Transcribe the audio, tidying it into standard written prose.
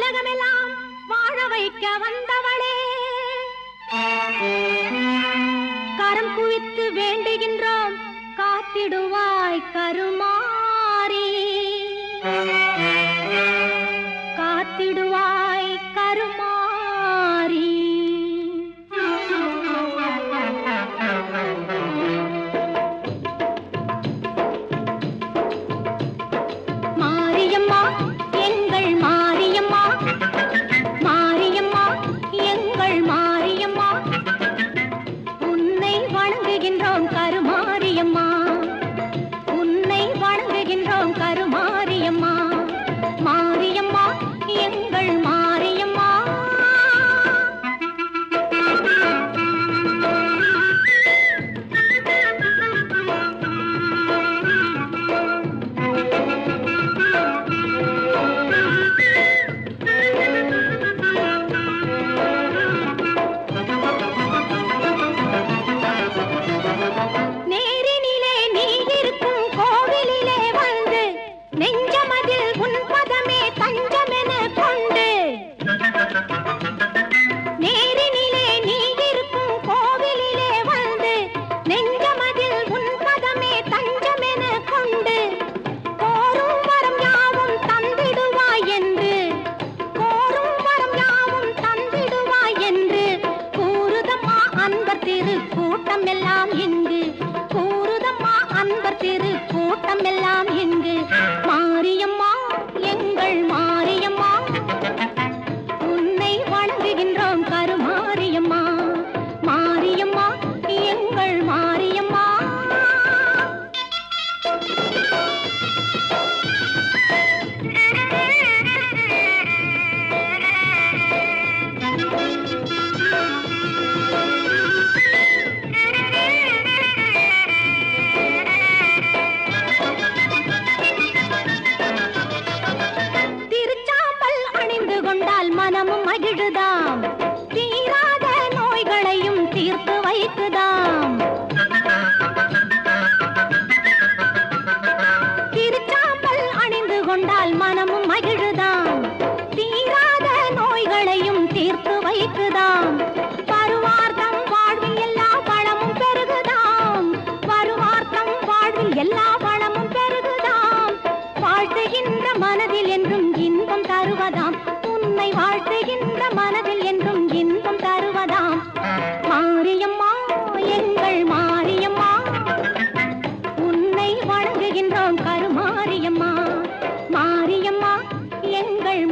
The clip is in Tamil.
உலகமெல்லாம் வாழ வைக்க வந்தவளே, கரம் குவித்து வேண்டுகின்றோம் காத்திடுவாய் கருமாரி, காத்திடுவாய் கருமாரி. மாரியம்மா எங்கள் மாரியம்மா, மாரியம்மா எங்கள் மாரியம்மா, உன்னை வணங்குகின்றோம் கருமாரியம்மா, உன்னை வணங்குகின்றோம் கருமாரியம்மா, மாரியம்மா எங்கள் மாரியம்மா. நேரினிலே நீ இருக்கும் கோவிலிலே வந்து நெஞ்சமதில் உன் பதமே தஞ்சமென கொண்டு, நேரினிலே நீ இருக்கும் கோவிலிலே வந்து நெஞ்சமதில் உன் பதமே தஞ்சமென கொண்டு, கோரும் வரம் யாவும் தந்திடுவாய் என்று, கோரும் வரம் யாவும் தந்திடுவாய் என்று கூறுதம்மா அன்பர் திரு கூட்டம் எல்லாம் இங்கு, கூறுதம்மா அன்பர் திரு கூட்டம் எல்லாம் இங்கு. மாரியம்மா எங்கள் மாரியம்மா, உன்னை வணங்குகின்றோம் கருமாரியம்மா, மாரியம்மா எங்கள் மாரியம்மா. திருச்சாம்பல் அணிந்து கொண்டால் மனமும் மகிழுதாம், தீராத நோய்களையும் தீர்த்து வைக்குதாம். திருச்சாம்பல் அணிந்து கொண்டால் மனமும் மகிழுதாம், தீராத நோய்களையும் தீர்த்து வைக்குதாம். வருவார்த்தம் வாழ்வில் எல்லா வளமும் பெருகுதாம், வருவார்த்தம் வாழ்வில் எல்லா வளமும் பெருகுதாம். வாழ்த்துகின்ற மனதில் என்றும் இன்பம் தருவதாம், உன்னை வாழ்த்துகின்ற மனதில் என்றும் இன்பம் தருவதாம். மாரியம்மா எங்கள் மாரியம்மா, உன்னை வணங்குகின்றோம் கருமாரியம்மா, மாரியம்மா எங்கள்